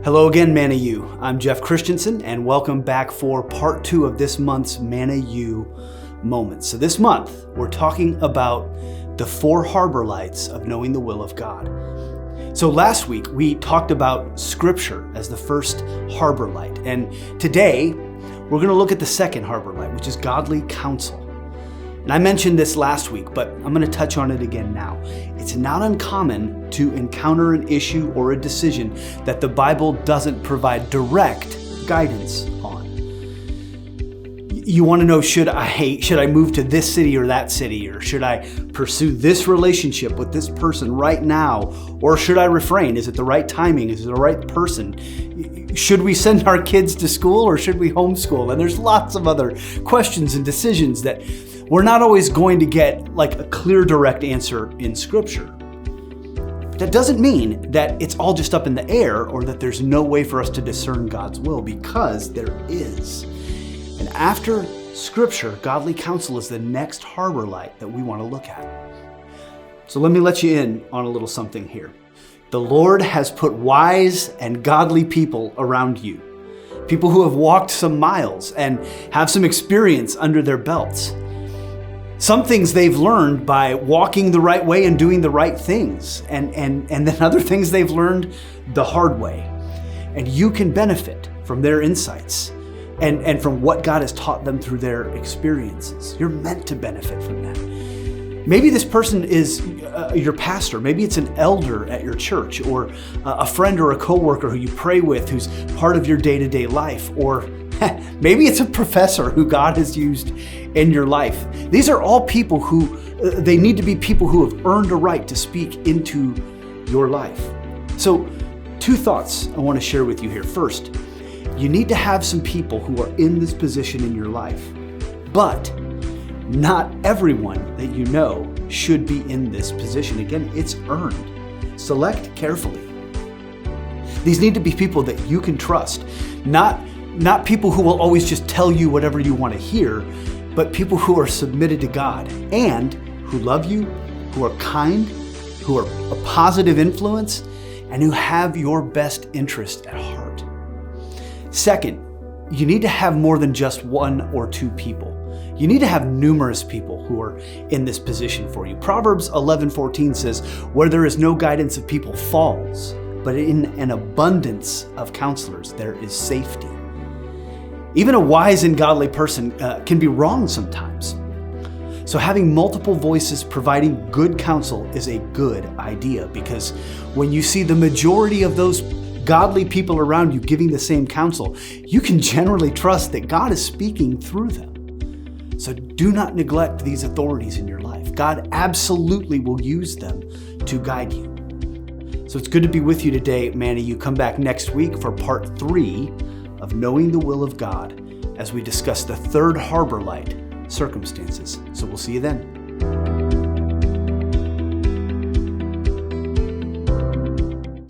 Hello again, Manna U. I'm Jeff Christensen, and welcome back for part 2 of this month's Manna U Moments. So this month, we're talking about the 4 harbor lights of knowing the will of God. So last week, we talked about Scripture as the first harbor light, and today, we're going to look at the second harbor light, which is godly counsel. And I mentioned this last week, but I'm going to touch on it again now. It's not uncommon to encounter an issue or a decision that the Bible doesn't provide direct guidance on. You want to know, should I move to this city or that city? Or should I pursue this relationship with this person right now? Or should I refrain? Is it the right timing? Is it the right person? Should we send our kids to school or should we homeschool? And there's lots of other questions and decisions that we're not always going to get like a clear, direct answer in Scripture. That doesn't mean that it's all just up in the air or that there's no way for us to discern God's will, because there is. And after Scripture, godly counsel is the next harbor light that we want to look at. So let me let you in on a little something here. The Lord has put wise and godly people around you. People who have walked some miles and have some experience under their belts. Some things they've learned by walking the right way and doing the right things, and then other things they've learned the hard way. And you can benefit from their insights and from what God has taught them through their experiences. You're meant to benefit from that. Maybe this person is your pastor. Maybe it's an elder at your church, or a friend or a coworker who you pray with who's part of your day-to-day life, or maybe it's a professor who God has used in your life. These are all people who, they need to be people who have earned a right to speak into your life. So 2 thoughts I want to share with you here. First, you need to have some people who are in this position in your life, but not everyone that you know should be in this position. Again, it's earned. Select carefully. These need to be people that you can trust, not people who will always just tell you whatever you want to hear, but people who are submitted to God and who love you, who are kind, who are a positive influence, and who have your best interest at heart. Second, you need to have more than just 1 or 2 people. You need to have numerous people who are in this position for you. Proverbs 11:14 says, "Where there is no guidance of people falls, but in an abundance of counselors there is safety." Even a wise and godly person can be wrong sometimes. So having multiple voices providing good counsel is a good idea, because when you see the majority of those godly people around you giving the same counsel, you can generally trust that God is speaking through them. So do not neglect these authorities in your life. God absolutely will use them to guide you. So it's good to be with you today, Manna. You come back next week for part 3 of Knowing the Will of God as we discuss the 3rd harbor light, circumstances. So we'll see you then.